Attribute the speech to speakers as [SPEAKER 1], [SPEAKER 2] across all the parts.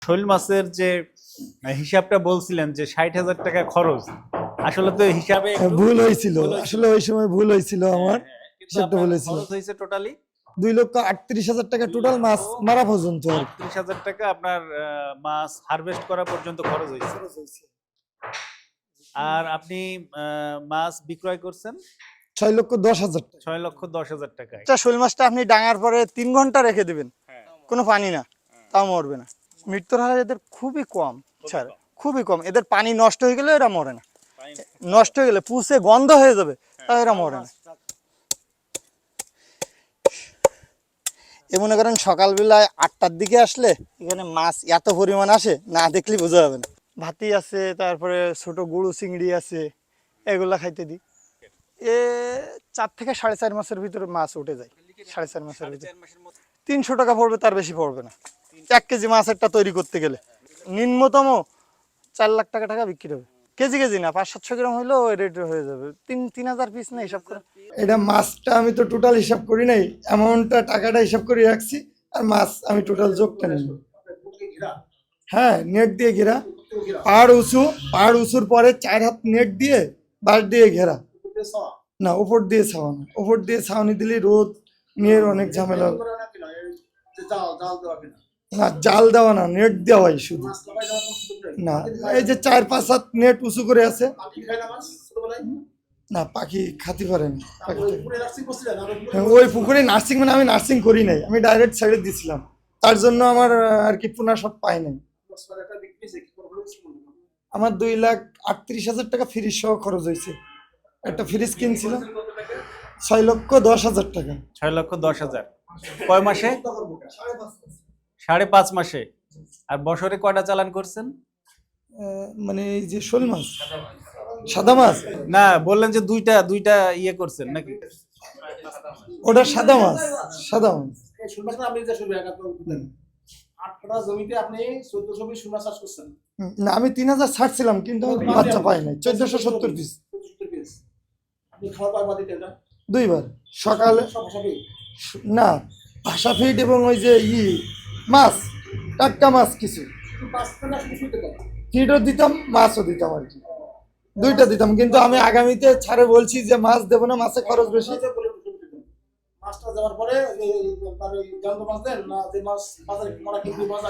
[SPEAKER 1] শোল মাছের যে হিসাবটা বলছিলেন যে ৬০,০০০ টাকা খরচ, আসলে তো হিসাবে একটু
[SPEAKER 2] ভুল হয়েছিল।
[SPEAKER 1] ভুল হয়েছিল।
[SPEAKER 2] আসলে ওই সময় ভুল হয়েছিল আমার।
[SPEAKER 1] কিন্তু
[SPEAKER 2] হিসাবটা
[SPEAKER 1] আপনার
[SPEAKER 2] বলেছিল
[SPEAKER 1] খরচ হয়েছে টোটালি
[SPEAKER 2] 2,38,000 টাকা টোটাল মাছ মারা পর্যন্ত আর কি।
[SPEAKER 1] ৩৮,০০০ টাকা আপনার মাছ হারভেস্ট করা পর্যন্ত খরচ হয়েছে। আর আপনি মাছ বিক্রয় করছেন
[SPEAKER 2] 6,10,000 টাকা।
[SPEAKER 1] ৬,১০,০০০ টাকায়।
[SPEAKER 3] শোল মাছটা আপনি ডাঙার পরে 3 ঘন্টা রেখে দিবেন, কোনো পানি না, তাও মরবে না। মৃত্যুর হার এদের খুবই কম, স্যার, খুবই কম। এদের পানি নষ্ট হয়ে গেলে এরা মরে না, নষ্ট হয়ে গেলে পুষে গন্ধ হয়ে যাবে, তাও এরা মরে না। এ মনে করেন সকালবেলায় 8টার দিকে আসলে এখানে মাছ এত পরিমাণ আসে, না দেখলে বোঝা যাবে না। ভাতি আছে, তারপরে ছোট গুঁড়ো চিংড়ি আছে, এগুলা খাইতে দিই। এ 4 থেকে 4.5 মাসের ভিতরে মাছ উঠে যায়। 4.5 মাসের ভিতরে 300 টাকা পড়বে, তার বেশি পড়বে না। 1 কেজি মাছ একটা তৈরি করতে গেলে নিম্নতম 4 লাখ টাকা বিক্রি হবে। কেজি কেজি না, 500-700 গ্রাম হইলেও ওই রেট হয়ে যাবে। 3,000 পিস না হিসাব করে।
[SPEAKER 2] এটা মাছটা আমি তো টোটাল হিসাব করি নাই, অ্যামাউন্টটা টাকাটা হিসাব করে রাখছি, আর মাছ আমি টোটাল যোগটা নিই। হ্যাঁ, নেট দিয়ে ঘেরা, পাহাড় উঁচুর পরে 4 হাত নেট দিয়ে বাঁশ দিয়ে ঘেরা। না, উপর দিয়ে ছাওয়ানো, উপর দিয়ে ছাউনি দিলে রোদ নিয়ে অনেক ঝামেলা। না, জাল দেওয়া না, নেট দেওয়াই শুধু। না, এই যে 4-5 হাত নেট উঁচু করে আছে। না, পাখি খাতি পারে না। ওই পুকুরে নার্সিং, মানে আমি নার্সিং করি নাই, আমি ডাইরেক্ট ছেড়ে দিয়েছিলাম, তার জন্য আমার আর কি পোনা সব পাই নাই। আমার 2,38,000 টাকা ফ্রিজ সহ খরচ হয়েছে। একটা ফ্রিজ কিনছিলাম 6,10,000 টাকা।
[SPEAKER 1] ৬,১০,০০০ কয় মাসে? ৫.৫ মাসে। আর বছরে কয়টা চালান করছেন?
[SPEAKER 2] মানে এই যে শোল মাছ, সাদা মাছ
[SPEAKER 1] না, বললেন যে দুইটা ইয়ে করছেন নাকি?
[SPEAKER 2] ওটা সাদা মাছ, সাদা মাছ। না, আমি 3,000 ছাড়ছিলাম, কিন্তু আমি বাচ্চা পাই নাই। 1,470 পিস। দুইবার সকালে, না ভাষা ফিড এবং ওই যে মাছ, টাটকা মাছ কিছু ফিডও দিতাম, মাছও দিতাম আর কি, দুইটা দিতাম। কিন্তু আমি আগামীতে ছাড়ে বলছি যে মাছ দেবো না, মাছে খরচ বেশি।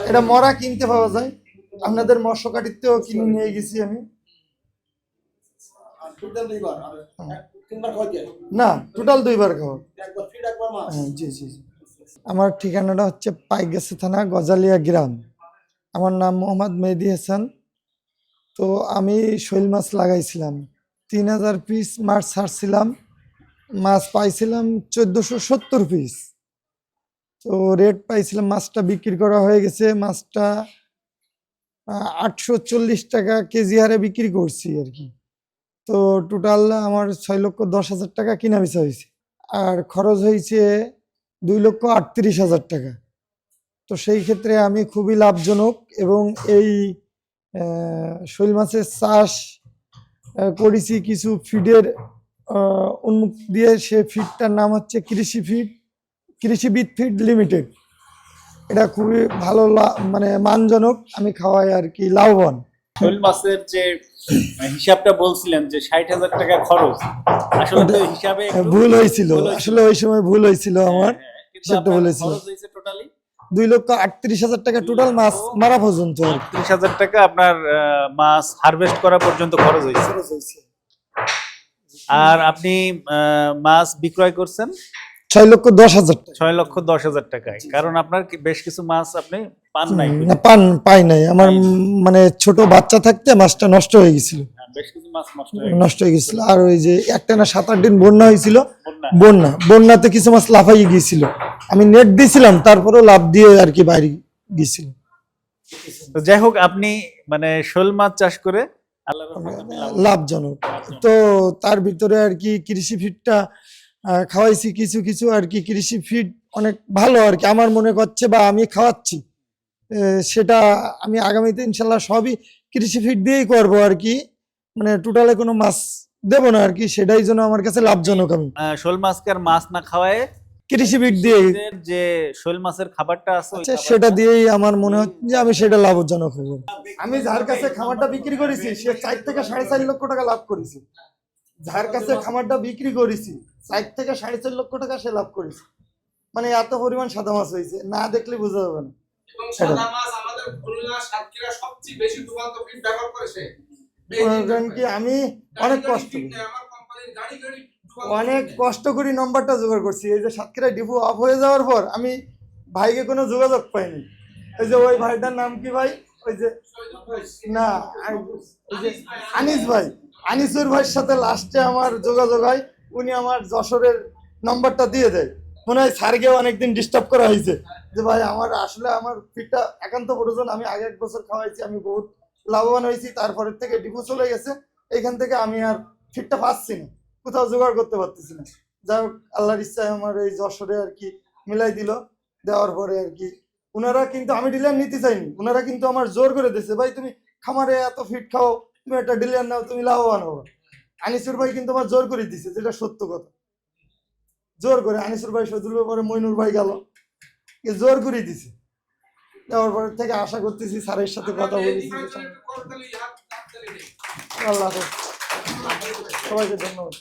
[SPEAKER 2] এটা মরা কিনতে পাওয়া যায়, আপনাদের মৎস্য কাটিতেও কিনে নিয়ে গেছি আমি। না, টোটাল 2বার খাওয়া। হ্যাঁ, জি জি জি। আমার ঠিকানাটা হচ্ছে পাইকগাছি থানা, গজালিয়া গ্রাম। আমার নাম মোহাম্মদ মেহেদি হাসান। তো আমি শৈল মাছ লাগাইছিলাম, 3,000 পিস মাছ ছাড়ছিলাম, মাছ পাইছিলাম 1,470 পিস। তো রেট পাইছিলাম, মাছটা বিক্রি করা হয়ে গেছে। মাছটা 840 টাকা কেজি হারে বিক্রি করছি আর কি। তো টোটাল আমার 6,10,000 টাকা কিনা বেচা হয়েছে, আর খরচ হয়েছে 2,38,000 টাকা। তো সেই ক্ষেত্রে আমি খুবই লাভজনক, এবং এই শৈল মাছের চাষ করেছি কিছু ফিডের উন্মুক্ত দিয়ে। সে ফিডটার নাম হচ্ছে কৃষিবিদ ফিড লিমিটেড। এটা খুবই ভালো, মানে মানজনক, আমি খাওয়াই আর কি, লাভবান।
[SPEAKER 1] শোল মাছের যে হিসাবটা বলছিলেন যে ৬০,০০০ টাকা খরচ, আসলে তো হিসাবে একটু
[SPEAKER 2] ভুল হয়েছিল। আসলে ওই সময় ভুল হয়েছিল আমার।
[SPEAKER 1] কিন্তু
[SPEAKER 2] হিসাবটা
[SPEAKER 1] আপনার
[SPEAKER 2] বলেছিল
[SPEAKER 1] খরচ হয়েছে টোটালি
[SPEAKER 2] 2,38,000 টাকা টোটাল মাছ মারা পর্যন্ত।
[SPEAKER 1] ৩০,০০০ টাকা আপনার মাছ হারভেস্ট করা পর্যন্ত খরচ হয়েছে। আর আপনি মাছ বিক্রয় করছেন
[SPEAKER 2] 6,10,000 টাকা।
[SPEAKER 1] ৬,১০,০০০ টাকায়, কারণ আপনার বেশ কিছু মাছ আপনি পান নাই।
[SPEAKER 2] না, পাই নাই। আমার মানে ছোট বাচ্চা থাকতে মাছটা নষ্ট হয়ে গেছিল,
[SPEAKER 1] বেশ কিছু মাছ
[SPEAKER 2] নষ্ট হয়ে গেছিল। আর ওই যে একটানা 7-8 দিন বন্যা হয়েছিল,
[SPEAKER 1] বন্যা।
[SPEAKER 2] বন্যাতে কিছু মাছ লাফাই গিয়েছিল, আমি নেট দিয়েছিলাম, তারপরেও লাভ দিয়ে আর কি বাইরে গিয়েছিল।
[SPEAKER 1] তো যাই হোক, আপনি মানে শোল মাছ চাষ করে আল্লাহর রহমতে আপনি
[SPEAKER 2] লাভজনক। তো তার ভিতরে আর কি কৃষি ফিডটা খাওয়াইছি কিছু কিছু আর কি। কৃষি ফিড অনেক ভালো আর কি, আমার মনে করছে, বা আমি খাওয়াচ্ছি, সেটা আমি আগামীতে ইনশাল্লাহ সবই কৃষি ফিড দিয়েই করবো আর কি। মানে টোটালে কোনো মাছ দেবো না আর কি, সেটাই জন্য আমার কাছে লাভজনক। আমি
[SPEAKER 1] শোল মাছকে আর মাছ না খাওয়ায়
[SPEAKER 2] কৃষি বিট দিয়ে
[SPEAKER 1] এদের যে শোল মাছের খাবারটা আছে ওই
[SPEAKER 2] আচ্ছা
[SPEAKER 1] খাবারটা-
[SPEAKER 2] সেটা দিয়েই আমার মনে হচ্ছে যে আমি সেটা লাভজনক হবো। আমি যার কাছে খামারটা বিক্রি করেছি সে 4 থেকে 4.5 লক্ষ টাকা লাভ করেছে। যার কাছে খামারটা বিক্রি করেছি 4 থেকে 4.5 লক্ষ টাকা সে লাভ করেছে। মানে এত পরিমাণ সাদা মাছ হয়েছে, না দেখলে বোঝা যাবে না।
[SPEAKER 4] এবং সাদা মাছ আমাদের খুলনা সাতক্ষীরা সবচেয়ে বেশি ডুবান্ত ফিড ব্যবহার করেছে।
[SPEAKER 2] কারণ কি আমি অনেক কষ্ট করি,
[SPEAKER 4] আমার কোম্পানির গাড়ি
[SPEAKER 2] অনেক কষ্ট করি নাম্বারটা জোগাড় করছি। এই যে সাতক্ষীরা ডিপো অফ হয়ে যাওয়ার পর আমি ভাইকে কোনো যোগাযোগ পাইনি। ওই যে ওই ভাইটার নাম কি ভাই, ওই যে না ওই যে আনিস ভাই, আনিসুর ভাইয়ের সাথে লাস্টে আমার যোগাযোগ হয়। উনি আমার যশোরের নাম্বারটা দিয়ে দেয়। মনে হয় স্যারকেও অনেকদিন ডিস্টার্ব করা হয়েছে যে ভাই আমার আসলে আমার ফিডটা একান্ত প্রয়োজন। আমি আগে 1 বছর খাওয়াইছি, আমি বহুত লাভবান হয়েছি। তারপরের থেকে ডিপো চলে গেছে, এইখান থেকে আমি আর ফিডটা পাচ্ছি না, কোথাও জোগাড় করতে পারতেছি না। যাই হোক আল্লাহর ইচ্ছায় আমার এই যশোরে আর কি মিলাই দিল। দেওয়ার পরে আর কি ওনারা কিন্তু, আমি ডিলার নিতে চাইনি, ওনারা কিন্তু আমার জোর করে দিয়েছে, ভাই তুমি খামারে এত ফিট খাও, তুমি একটা ডিলার নাও, তুমি লাভবান হবো। আনিসুর ভাই কিন্তু আমার জোর করে দিছে, যেটা সত্য কথা। জোর করে আনিসুর ভাই সজুল পরে মইনুর ভাই গেল, জোর করে দিছে। দেওয়ার পর থেকে আশা করতেছি স্যারের সাথে কথা বলেছি। আল্লাহ হাফেজ। সবাইকে ধন্যবাদ।